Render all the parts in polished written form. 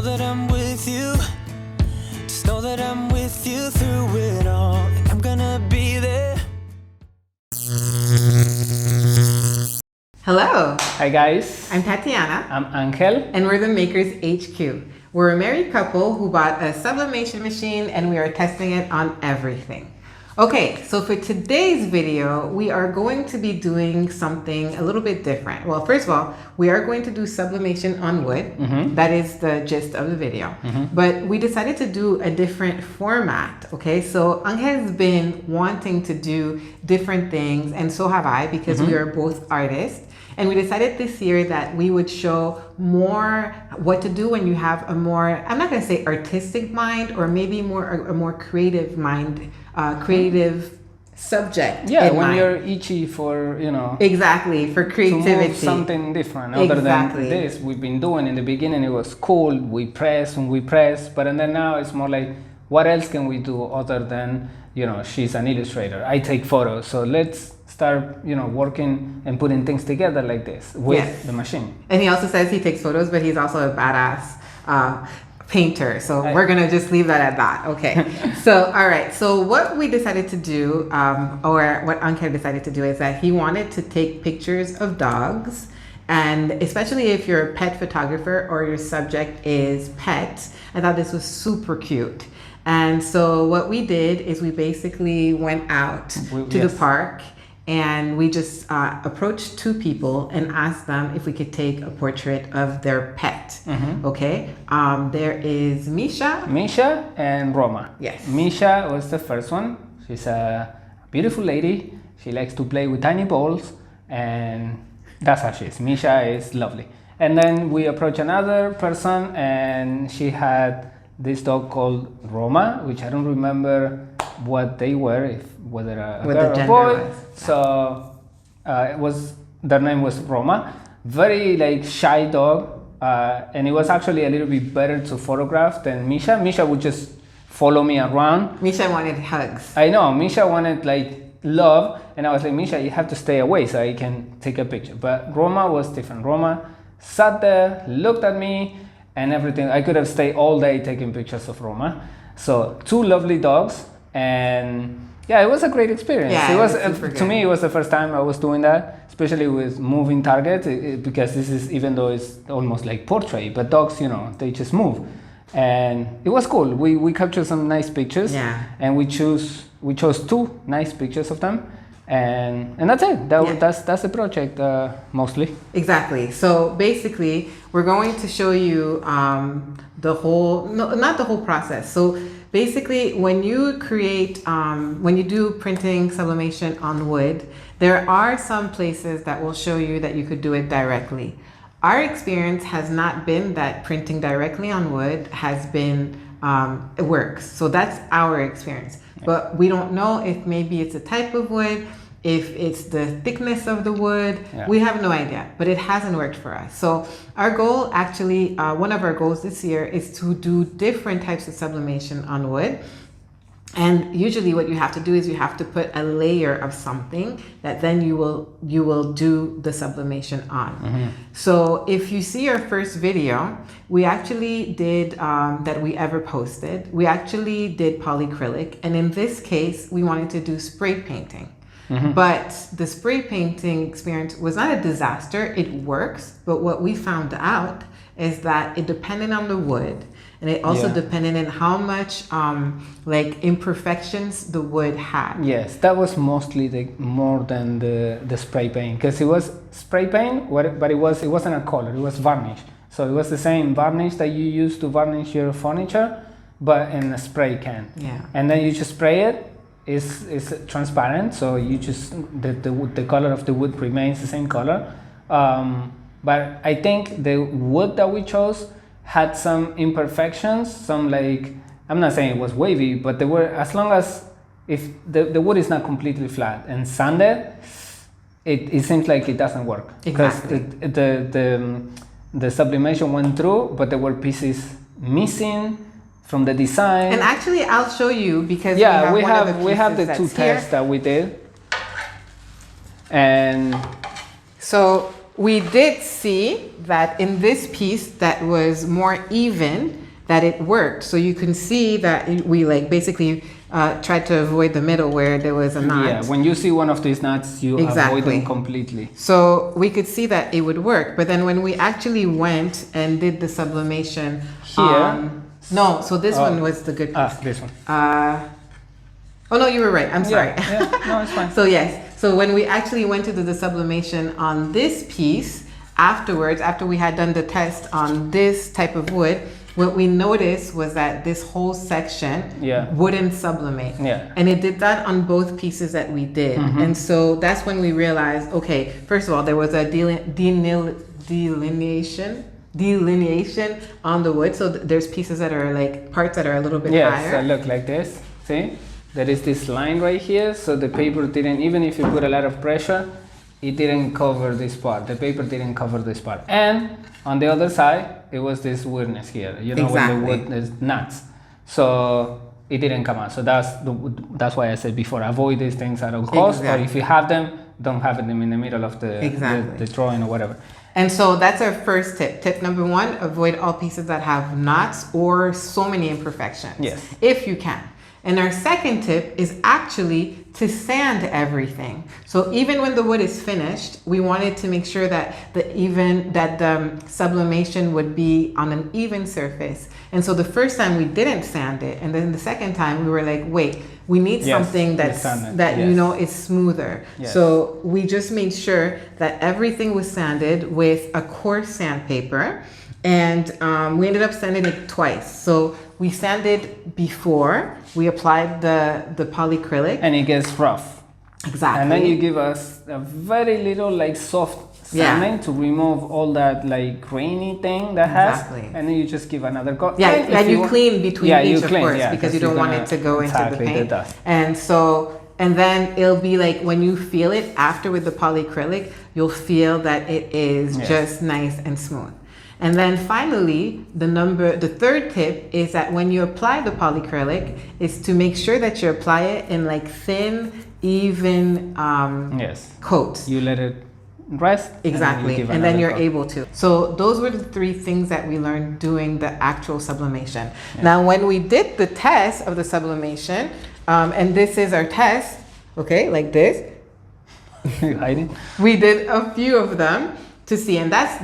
that I'm with you. Just know that I'm with you through it all. And I'm gonna be there. Hello, Hi guys, I'm Tatiana, I'm Angel. and we're the Makers HQ. We're a married couple who bought a sublimation machine and we are testing it on everything. Okay, so for today's video, we are going to be doing something a little bit different. Well, first of all, we are going to do sublimation on wood. That is the gist of the video. But we decided to do a different format, okay? So Angel has been wanting to do different things, and so have I, because we are both artists. And we decided this year that we would show more what to do when you have a more, I'm not going to say artistic mind, or maybe a more creative mind, creative subject. Yeah, in when mind. you're itchy for, Exactly, for to creativity. move something different other than this we've been doing. In the beginning it was cool, we press, but then now it's more like, what else can we do other than, she's an illustrator, I take photos, so let's start, working and putting things together like this with the machine. And he also says he takes photos, but he's also a badass painter. So we're gonna just leave that at that. Okay. So all right. So what we decided to do, or what Angel decided to do, is that he wanted to take pictures of dogs, and especially if you're a pet photographer or your subject is pets. I thought this was super cute. And so what we did is we basically went out to the park, and we just approached two people and asked them if we could take a portrait of their pet. Okay, there is MISHA and ROMA. Yes. MISHA was the first one. She's a beautiful lady. She likes to play with tiny balls, and that's how she is. MISHA is lovely. And then we approached another person, and she had this dog called ROMA, which I don't remember what they were, whether a girl or boy. So their name was ROMA. Very shy dog, and it was actually a little bit better to photograph than MISHA. MISHA would just follow me around. MISHA wanted hugs. I know, MISHA wanted love, and I was like, MISHA, you have to stay away so I can take a picture. But ROMA was different. ROMA sat there, looked at me, and everything. I could have stayed all day taking pictures of ROMA. So two lovely dogs, and yeah, it was a great experience. Yeah, it was to me, it was the first time I was doing that, especially with moving targets, because this is, even though it's almost like portrait, but dogs, they just move, and it was cool. We captured some nice pictures, and we chose two nice pictures of them. And that's it. That's the project mostly. Exactly. So basically, we're going to show you the whole, not the whole process. So basically, when you create, when you do printing sublimation on wood, there are some places that will show you that you could do it directly. Our experience has not been that printing directly on wood has been, it works. So that's our experience. But we don't know if maybe it's a type of wood, if it's the thickness of the wood. We have no idea, but it hasn't worked for us. So our goal, actually, one of our goals this year is to do different types of sublimation on wood. And usually what you have to do is you have to put a layer of something that then you will do the sublimation on. So if you see our first video, we actually did, that we ever posted, we actually did polycrylic. And in this case, we wanted to do spray painting. But the spray painting experience was not a disaster. It works. But what we found out is that it depended on the wood. And it also depended on how much imperfections the wood had. Yes, that was mostly more than the spray paint, because it was spray paint, but it wasn't a color, it was varnish. So it was the same varnish that you use to varnish your furniture, but in a spray can. And then you just spray it. It's transparent, so you just the color of the wood remains the same color. But I think the wood that we chose had some imperfections, some I'm not saying it was wavy, but they were, as long as if the wood is not completely flat and sanded, it seems like it doesn't work. Exactly. Because the sublimation went through, but there were pieces missing from the design. And actually, I'll show you, because we have the two tests that we did, and so we did see that in this piece that was more even, that it worked. So you can see that we like basically tried to avoid the middle where there was a knot. Yeah, when you see one of these knots, you avoid them completely. So we could see that it would work. But then when we actually went and did the sublimation here, no, so this one was the good piece. This one. Oh no, you were right. I'm sorry. Yeah. No, it's fine. So yes, so when we actually went to do the sublimation on this piece, afterwards, after we had done the test on this type of wood, what we noticed was that this whole section wouldn't sublimate. Yeah. And it did that on both pieces that we did. And so that's when we realized, okay, first of all, there was a delineation on the wood. So there's pieces that are like parts that are a little bit higher. So look like this. See? There is this line right here. So the paper didn't, even if you put a lot of pressure, it didn't cover this part. The paper didn't cover this part. And on the other side, it was this weirdness here. You know, when the wood is nuts. So it didn't come out. So that's why I said before, avoid these things at all costs. Or if you have them, don't have them in the middle of the drawing or whatever. And so that's our first tip. Tip number one, avoid all pieces that have knots or so many imperfections. Yes. If you can. And our second tip is actually to sand everything. So even when the wood is finished, we wanted to make sure that the sublimation would be on an even surface. And so the first time we didn't sand it, and then the second time we were like, wait, we need something that you know is smoother. Yes. So we just made sure that everything was sanded with a coarse sandpaper, and we ended up sanding it twice. So we sanded before we applied the polycrylic, and it gets rough. Exactly. And then you give us a very little like soft sanding to remove all that like grainy thing that has, and then you just give another coat. Yeah, and you clean between each, of course, because you don't want it to go into the paint. And so, and then it'll be like when you feel it after with the polycrylic, you'll feel that it is just nice and smooth. And then finally, the third tip is that when you apply the polycrylic, is to make sure that you apply it in like thin, even coats. You let it rest. Exactly. And then you're able to. So those were the three things that we learned doing the actual sublimation. Yeah. Now, when we did the test of the sublimation, and this is our test, okay, like this. You hiding? We did a few of them to see, and that's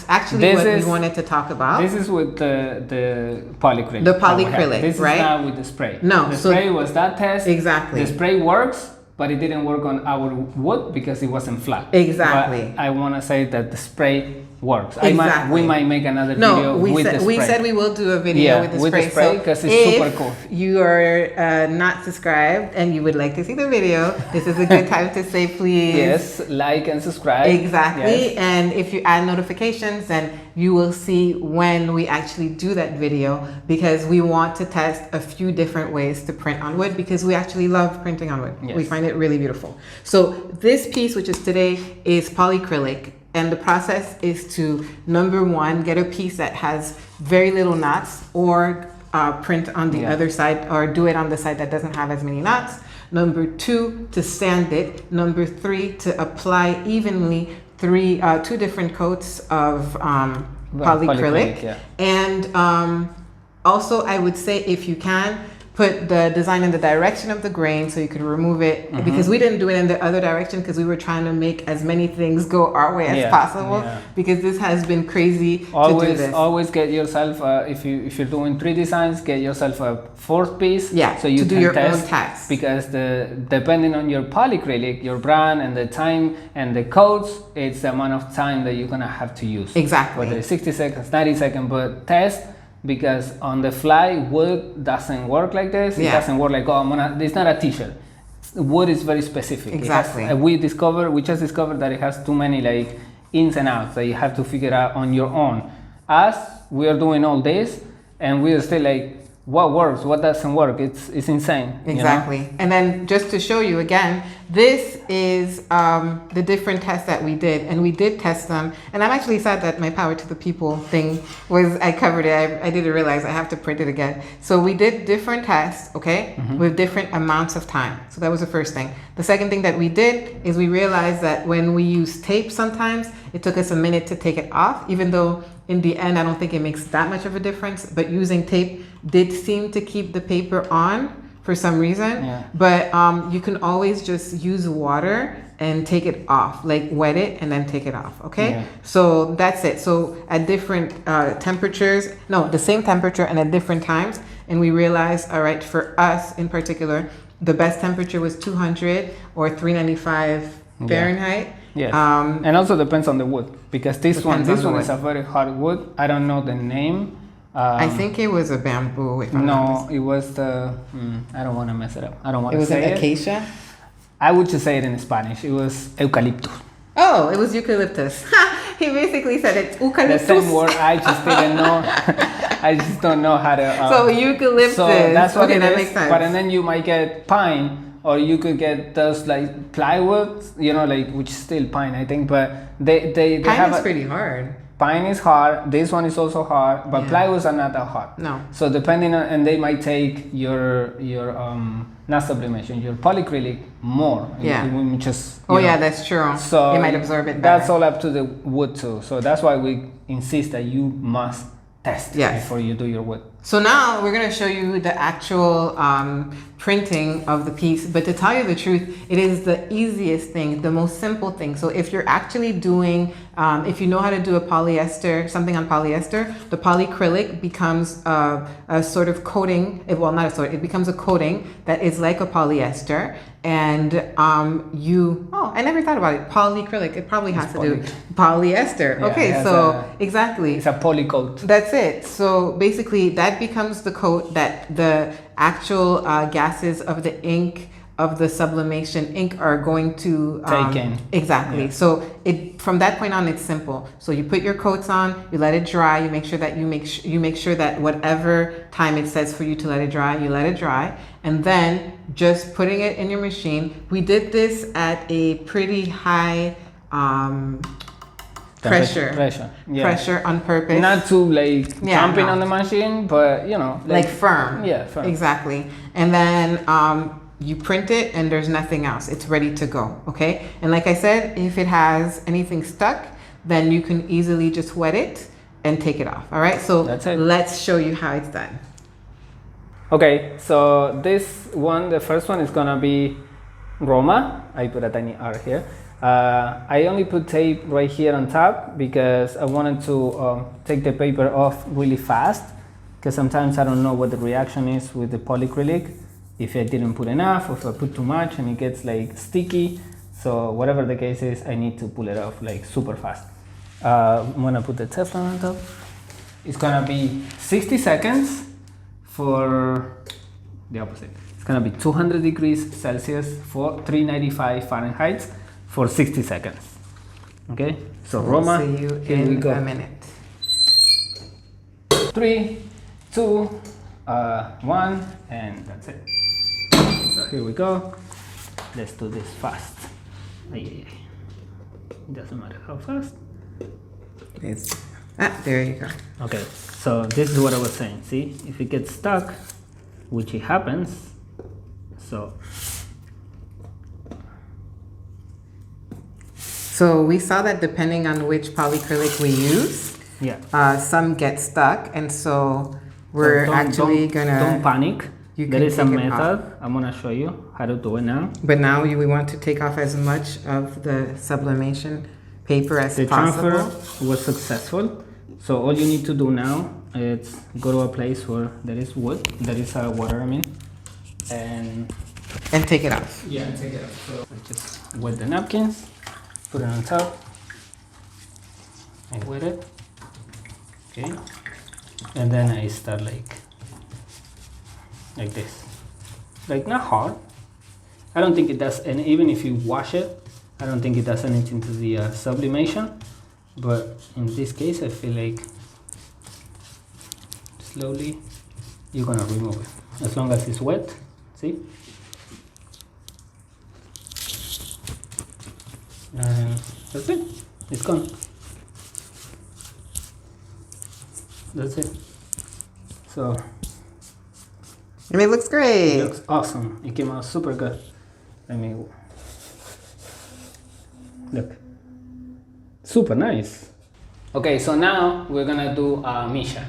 actually what we wanted to talk about. This is with the polycrylic. The polycrylic, this right? This is not with the spray. No. The spray was that test. Exactly. The spray works, but it didn't work on our wood because it wasn't flat. Exactly. But I want to say that the spray works. Exactly. We might make another video with the spray. We said we will do a video with the spray because it's super cool. If you are not subscribed and you would like to see the video, this is a good time to say please. Yes, like and subscribe. Exactly. Yes. And if you add notifications, then you will see when we actually do that video, because we want to test a few different ways to print on wood, because we actually love printing on wood. Yes. We find it really beautiful. So this piece, which is today, is polycrylic. And the process is to, number one, get a piece that has very little knots, or print on the other side, or do it on the side that doesn't have as many knots. Number two, to sand it. Number three, to apply evenly two different coats of polycrylic. And also, I would say, if you can, put the design in the direction of the grain so you could remove it, because we didn't do it in the other direction because we were trying to make as many things go our way as possible, because this has been crazy to do this. Always get yourself, if you're doing 3 designs, get yourself a 4th piece so you do can your test, own tests. because depending on your polycrylic, your brand, and the time and the coats, it's the amount of time that you're gonna have to use. Exactly. Whether it's 60 seconds, 90 seconds, but test. Because on the fly, wood doesn't work like this. It doesn't work like, it's not a t-shirt. Wood is very specific. Exactly. We just discovered that it has too many like ins and outs that you have to figure out on your own. As we are doing all this, and we are still like, what works, what doesn't work? It's insane. Exactly. You know? And then just to show you again, this is the different tests that we did, and we did test them. And I'm actually sad that my power to the people thing was, I covered it. I didn't realize I have to print it again. So we did different tests, okay, with different amounts of time. So that was the first thing. The second thing that we did is we realized that when we use tape, sometimes it took us a minute to take it off, even though in the end, I don't think it makes that much of a difference, but using tape did seem to keep the paper on for some reason. Yeah. But you can always just use water and take it off, like wet it and then take it off, okay? Yeah. So that's it. So at different temperatures, no, the same temperature and at different times, and we realized, all right, for us in particular, the best temperature was 200 or 395 Fahrenheit. Yes. Um, And also depends on the wood, because this one Depends on the is wood. a very hard wood. I don't know the name. I think it was a bamboo, if I'm not No, mistaken. it was the. I don't want to mess it up. I don't want It to was say an it. acacia? I would just say it in Spanish. It was eucaliptus. Oh, it was eucalyptus. He basically said it's The eucalyptus. same word. I just didn't know. I just don't know how to. So eucalyptus. So that's what okay, it that is. makes sense. But and then you might get pine, or you could get those like plywood. You know, like which is still pine, I think. But they Pine have is pretty hard. Pine is hard. This one is also hard, but Yeah. plywoods are not that hard. No. So depending on, and they might take your not sublimation, your polycrylic more. Yeah. Which is, Oh you yeah, know. that's true. So it might absorb it better. That's all up to the wood too. So that's why we insist that you must test Yes. before you do your wood. So now we're going to show you the actual printing of the piece. But to tell you the truth, it is the easiest thing, the most simple thing. So if you're actually doing, if you know how to do a polyester, something on polyester, the polycrylic becomes a sort of coating. Well, not a sort, it becomes a coating that is like a polyester. And I never thought about it. Polycrylic, it probably has to do polyester. Yeah, Okay, it has so exactly. It's a polycoat. That's it. So basically that becomes the coat that the actual gases of the ink, of the sublimation ink are going to Take in. Exactly. Yeah. So from that point on, it's simple. So you put your coats on, you let it dry, you make sure that you make sure that whatever time it says for you to let it dry, you let it dry, and then just putting it in your machine. We did this at a pretty high pressure Yeah. pressure on purpose. Not too like Yeah, jumping no. on the machine, but you know, like firm. Yeah, firm. Exactly. And then you print it and there's nothing else. It's ready to go. Okay. And like I said, if it has anything stuck, then you can easily just wet it and take it off. All right. So That's it. let's show you how it's done. Okay, so this one, the first one is gonna be Roma. I put a tiny R here. I only put tape right here on top because I wanted to take the paper off really fast, because sometimes I don't know what the reaction is with the polycrylic, if I didn't put enough or if I put too much and it gets like sticky. So whatever the case is, I need to pull it off like super fast. I'm gonna put the Teflon on top. It's gonna be 60 seconds for the opposite. It's gonna be 200 degrees Celsius for 395 Fahrenheit for 60 seconds. Okay, so Roma, We'll see you here we in go. a minute. 3, 2, 1, and that's it. So here we go. Let's do this fast. It doesn't matter how fast. There you go. Okay, so this is what I was saying. See, if it gets stuck, which it happens, So we saw that depending on which polycrylic we use, yeah. some get stuck, and so we're Don't gonna. panic. You There can is a take it method. off. I'm gonna show you how to do it now. But now we want to take off as much of the sublimation paper as The possible. transfer was successful. So all you need to do now is go to a place where there is wood, there is water, I mean, and And take it off. yeah, take it off. So I just wet the napkins, put it on top. I wet it, okay, and then I start like this, like not hard. I don't think it does, and even if you wash it, I don't think it does anything to the sublimation. But in this case, I feel like slowly you're gonna remove it as long as it's wet. See? And that's it. It's gone. That's it. So And it looks great. it looks awesome. It came out super good. Let me look. Super nice. Okay, so now we're gonna do MISHA.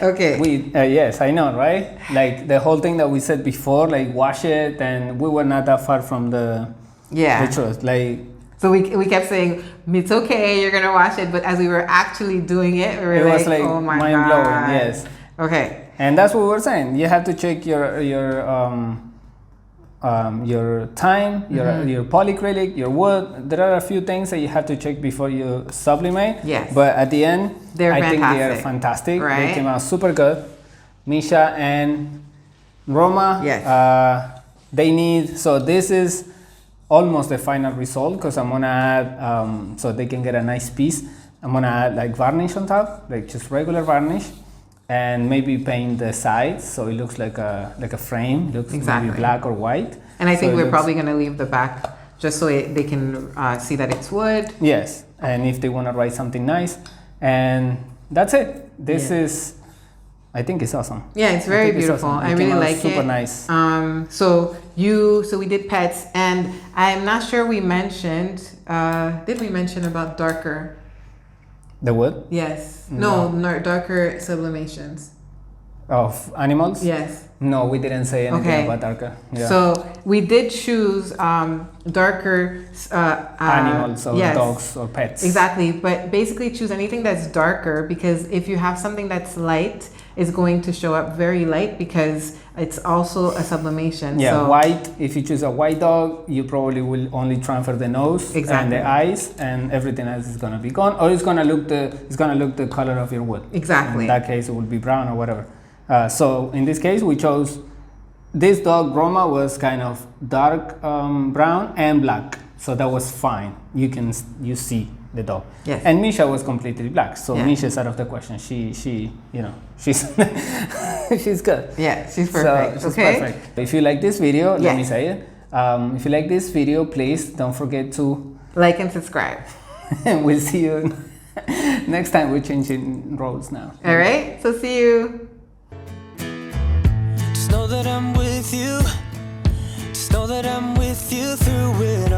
Okay. Yes, I know, right? Like the whole thing that we said before, like wash it, and we were not that far from the truth. Like, so we kept saying it's okay, you're gonna wash it, but as we were actually doing it, we were it was like oh my mind God. blowing. Yes. Okay. And that's what we were saying. You have to check your time, your polycrylic, your wood. There are a few things that you have to check before you sublimate. Yes. But at the end, They're I think they are fantastic. fantastic. Right? They came out super good. MISHA and ROMA. Yes. They need. So this is almost the final result because I'm gonna add so they can get a nice piece. I'm gonna add like varnish on top, like just regular varnish. And maybe paint the sides so it looks like a frame. It looks Exactly. maybe black or white. And I think So it we're looks- probably gonna leave the back just so they can see that it's wood. Yes, and if they want to write something nice, and that's it. This Yeah. is, I think it's awesome. Yeah, it's I very think it's beautiful. awesome. It I came really out like super it. nice. So we did pets, and I'm not sure we mentioned. Did we mention about darker? The wood Yes. No. No, darker sublimations. of animals. Yes. No, we didn't say anything Okay. about darker. Yeah. So we did choose darker Animals or yes. dogs or pets. Exactly, but basically choose anything that's darker because if you have something that's light, it's going to show up very light because it's also a sublimation. Yeah, so, white. If you choose a white dog, you probably will only transfer the nose Exactly. and the eyes, and everything else is gonna be gone, or it's gonna look the color of your wood. Exactly. In that case, it will be brown or whatever. So in this case, we chose this dog. Roma was kind of dark brown and black, so that was fine. You see the dog. Yes. And MISHA was completely black, so Yeah. MISHA is out of the question. She's she's good. Yeah, she's So, perfect. she's Okay. perfect. If you like this video, let me Yes. say it. If you like this video, please don't forget to. Like and subscribe. We'll see you next time. We're changing roles now. All right. So see you. Just know that I'm with you. Just know that I'm with you through it